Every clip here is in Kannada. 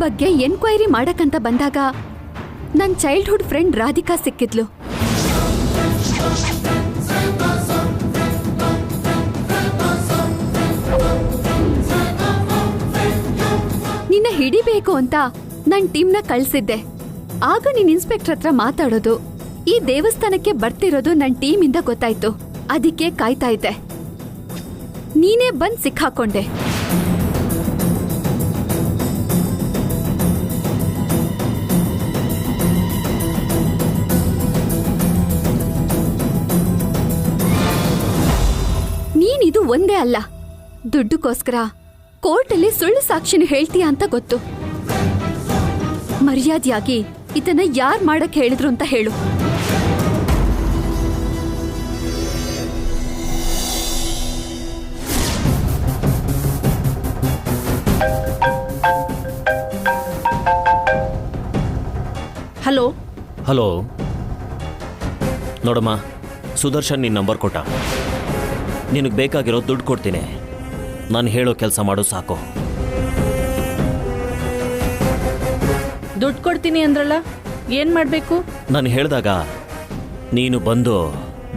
ಬಗ್ಗೆ ಎನ್ಕ್ವೈರಿ ಮಾಡಕ್ಕಂತ ಬಂದಾಗ ನನ್ನ ಚೈಲ್ಡ್ಹುಡ್ ಫ್ರೆಂಡ್ ರಾಧಿಕಾ ಸಿಕ್ಕಿದ್ಲು. ನಿನ್ನ ಹಿಡಿಬೇಕು ಅಂತ ನನ್ನ ಟೀಮ್ನ ಕಳ್ಸಿದ್ದೆ. ಆಗ ನೀನ್ ಇನ್ಸ್ಪೆಕ್ಟರ್ ಹತ್ರ ಮಾತಾಡೋದು, ಈ ದೇವಸ್ಥಾನಕ್ಕೆ ಬರ್ತಿರೋದು ನನ್ನ ಟೀಮಿಂದ ಗೊತ್ತಾಯ್ತು. ಅದಕ್ಕೆ ಕಾಯ್ತಾ ಇದ್ದೆ. ನೀನೇ ಬಂದ್ ಸಿಕ್ಕಾಕೊಂಡೆ. ನೀನಿದು ಒಂದೇ ಅಲ್ಲ, ದುಡ್ಡುಗೋಸ್ಕರ ಕೋರ್ಟಲ್ಲಿ ಸುಳ್ಳು ಸಾಕ್ಷಿನ ಹೇಳ್ತೀಯ ಅಂತ ಗೊತ್ತು. ಮರ್ಯಾದೆಯಾಗಿ ಇದನ್ನ ಯಾರ್ ಮಾಡಕ್ ಹೇಳಿದ್ರು ಅಂತ ಹೇಳು. ಹಲೋ ಹಲೋ, ನೋಡಮ್ಮ, ಸುದರ್ಶನ್ ನಿನ್ನ ನಂಬರ್ ಕೊಟ್ಟ. ನಿನಗೆ ಬೇಕಾಗಿರೋ ದುಡ್ಡು ಕೊಡ್ತೀನಿ. ನಾನು ಹೇಳೋ ಕೆಲಸ ಮಾಡು ಸಾಕು. ದುಡ್ಡು ಕೊಡ್ತೀನಿ ಅಂದ್ರಲ್ಲ, ಏನ್ ಮಾಡ್ಬೇಕು? ನಾನು ಹೇಳಿದಾಗ ನೀನು ಬಂದು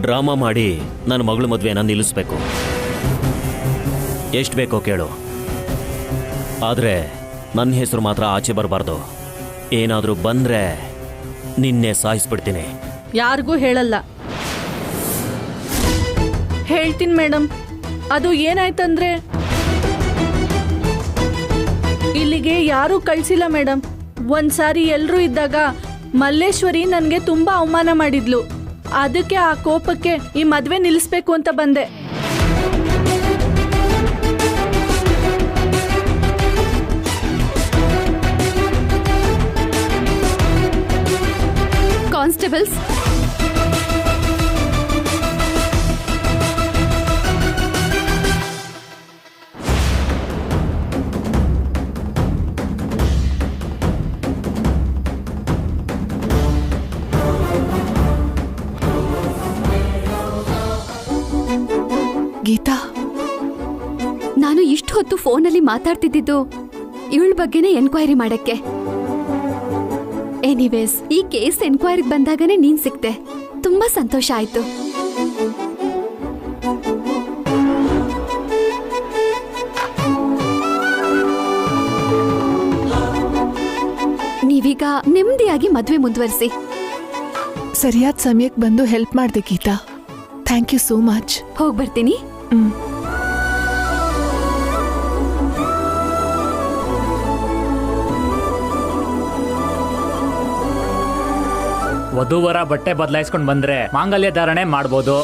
ಡ್ರಾಮಾ ಮಾಡಿ ನನ್ನ ಮಗಳ ಮದುವೆನ ನಿಲ್ಲಿಸ್ಬೇಕು. ಎಷ್ಟು ಬೇಕೋ ಕೇಳು, ಆದರೆ ನನ್ನ ಹೆಸರು ಮಾತ್ರ ಆಚೆ ಬರಬಾರ್ದು. ಏನಾದರೂ ಬಂದರೆ ನಿನ್ನೆ ಸಾಯಿಸ್ಬಿಡ್ತೀನಿ. ಯಾರಿಗೂ ಹೇಳಲ್ಲ. ಹೇಳ್ತೀನಿ ಮೇಡಮ್. ಅದು ಏನಾಯ್ತಂದ್ರೆ, ಇಲ್ಲಿಗೆ ಯಾರೂ ಕಳ್ಸಿಲ್ಲ ಮೇಡಮ್. ಒಂದ್ಸಾರಿ ಎಲ್ರೂ ಇದ್ದಾಗ ಮಲ್ಲೇಶ್ವರಿ ನನಗೆ ತುಂಬಾ ಅವಮಾನ ಮಾಡಿದ್ಲು. ಅದಕ್ಕೆ ಆ ಕೋಪಕ್ಕೆ ಈ ಮದ್ವೆ ನಿಲ್ಲಿಸ್ಬೇಕು ಅಂತ ಬಂದೆ. ಕಾನ್ಸ್ಟೇಬಲ್ಸ್, ಗೀತಾ, ನಾನು ಇಷ್ಟು ಹೊತ್ತು ಫೋನಲ್ಲಿ ಮಾತಾಡ್ತಿದ್ದು ಇವಳ ಬಗ್ಗೆನೇ ಎನ್ಕ್ವೈರಿ ಮಾಡಕ್ಕೆ. ಎನಿವೇಸ್, ಈ ಕೇಸ್ ಎನ್ಕ್ವೈರಿಗೆ ಬಂದಾಗನೇ ನೀನ್ ಸಿಕ್ತೆ. ತುಂಬಾ ಸಂತೋಷ ಆಯ್ತು. ನೀವೀಗ ನೆಮ್ಮದಿಯಾಗಿ ಮದ್ವೆ ಮುಂದುವರಿಸಿ. ಸರಿಯಾದ ಸಮಯಕ್ಕೆ ಬಂದು ಹೆಲ್ಪ್ ಮಾಡ್ದೆ Geetha. Thank you so much. ಹೋಗ್ಬರ್ತೀನಿ. ವಧುವರ ಬಟ್ಟೆ ಬದಲಾಯಿಸ್ಕೊಂಡು ಬಂದ್ರೆ ಮಾಂಗಲ್ಯ ಧಾರಣೆ ಮಾಡ್ಬೋದು.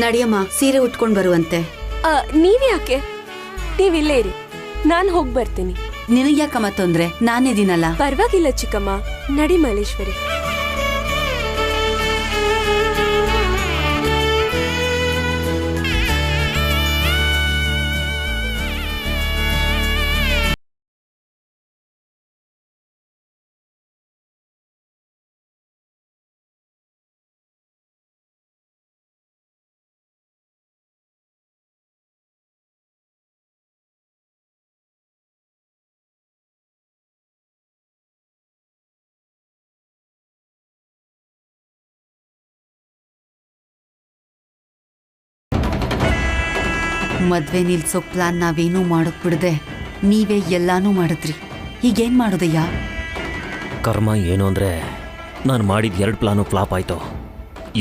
ನಡಿಯಮ್ಮ, ಸೀರೆ ಉಟ್ಕೊಂಡು ಬರುವಂತೆ. ನೀವ್ಯಾಕೆ? ನೀವಿಲ್ಲೇ ಇರಿ, ನಾನು ಹೋಗಿ ಬರ್ತೀನಿ. ನಿನಗ್ಯಾಕಮ್ಮ ತೊಂದ್ರೆ? ನಾನಿದ್ದೀನಲ್ಲ. ಪರವಾಗಿಲ್ಲ ಚಿಕ್ಕಮ್ಮ, ನಡಿ ಮಲ್ಲೇಶ್ವರಿ. ಮದ್ವೆ ನಿಲ್ಸೋ ಪ್ಲಾನ್ ನಾವೇನೂ ಮಾಡೋಕ್ ಬಿಡದೆ ನೀವೇ ಎಲ್ಲಾನು ಮಾಡಿದ್ರಿ. ಈಗೇನ್ ಮಾಡೋದಯ್ಯ? ಕರ್ಮ ಏನು ಅಂದರೆ, ನಾನು ಮಾಡಿದ 2 ಪ್ಲಾನು ಫ್ಲಾಪ್ ಆಯಿತು.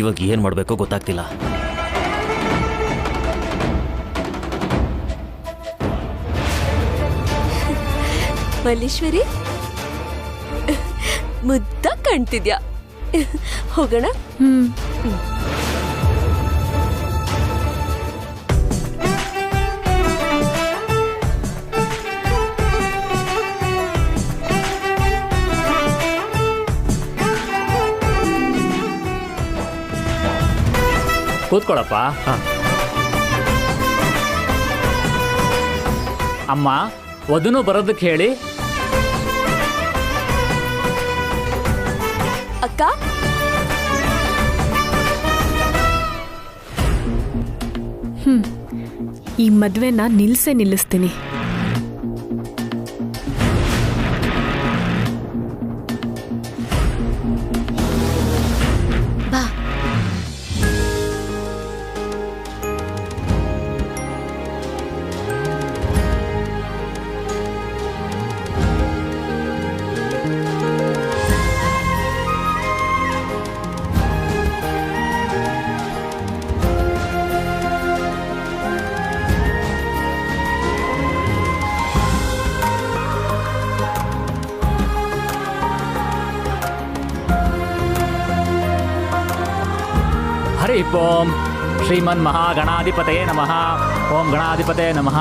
ಇವಾಗ ಏನು ಮಾಡಬೇಕೋ ಗೊತ್ತಾಗ್ತಿಲ್ಲ. ಮಲ್ಲೇಶ್ವರಿ, ಮುದ್ದ ಕಾಣ್ತಿದ್ಯಾ? ಹೋಗೋಣ. ಕೂತ್ಕೊಳ್ಳಪ್ಪ. ಅಮ್ಮ, ವಧುನು ಬರೋದಕ್ಕೆ ಹೇಳಿ. ಅಕ್ಕ ಈ ಮದ್ವೆನ ನಿಲ್ಲಿಸ್ತೀನಿ. ಬಾ. ಹರಿ ಓಂ ಶ್ರೀಮನ್ ಮಹಾಗಣಾಧಿಪತಯೇ ನಮಃ. ಓಂ ಗಣಾಧಿಪತಯೇ ನಮಃ.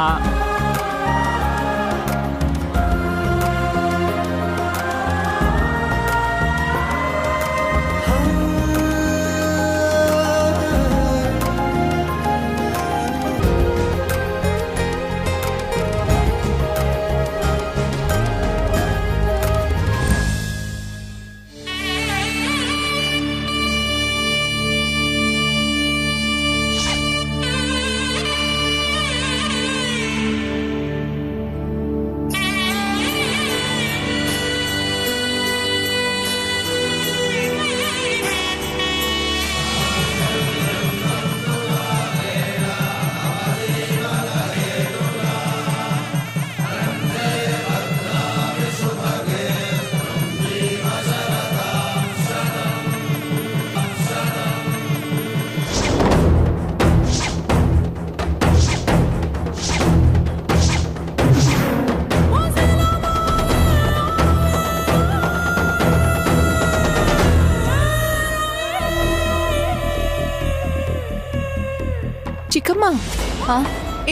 ಚಿಕ್ಕಮ್ಮ,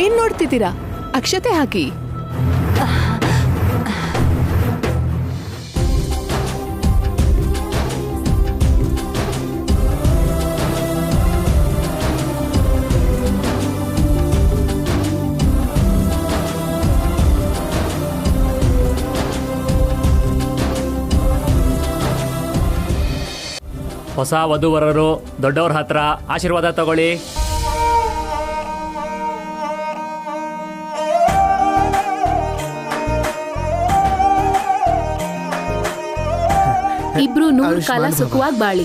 ಏನ್ ನೋಡ್ತಿದ್ದೀರಾ? ಅಕ್ಷತೆ ಹಾಕಿ. ಹೊಸ ವಧುವರರು ದೊಡ್ಡವ್ರ ಹತ್ರ ಆಶೀರ್ವಾದ ತಗೊಳ್ಳಿ. ಇಬ್ರು 100 ಕಾಲ ಸುಖವಾಗಿ ಬಾಳಿ.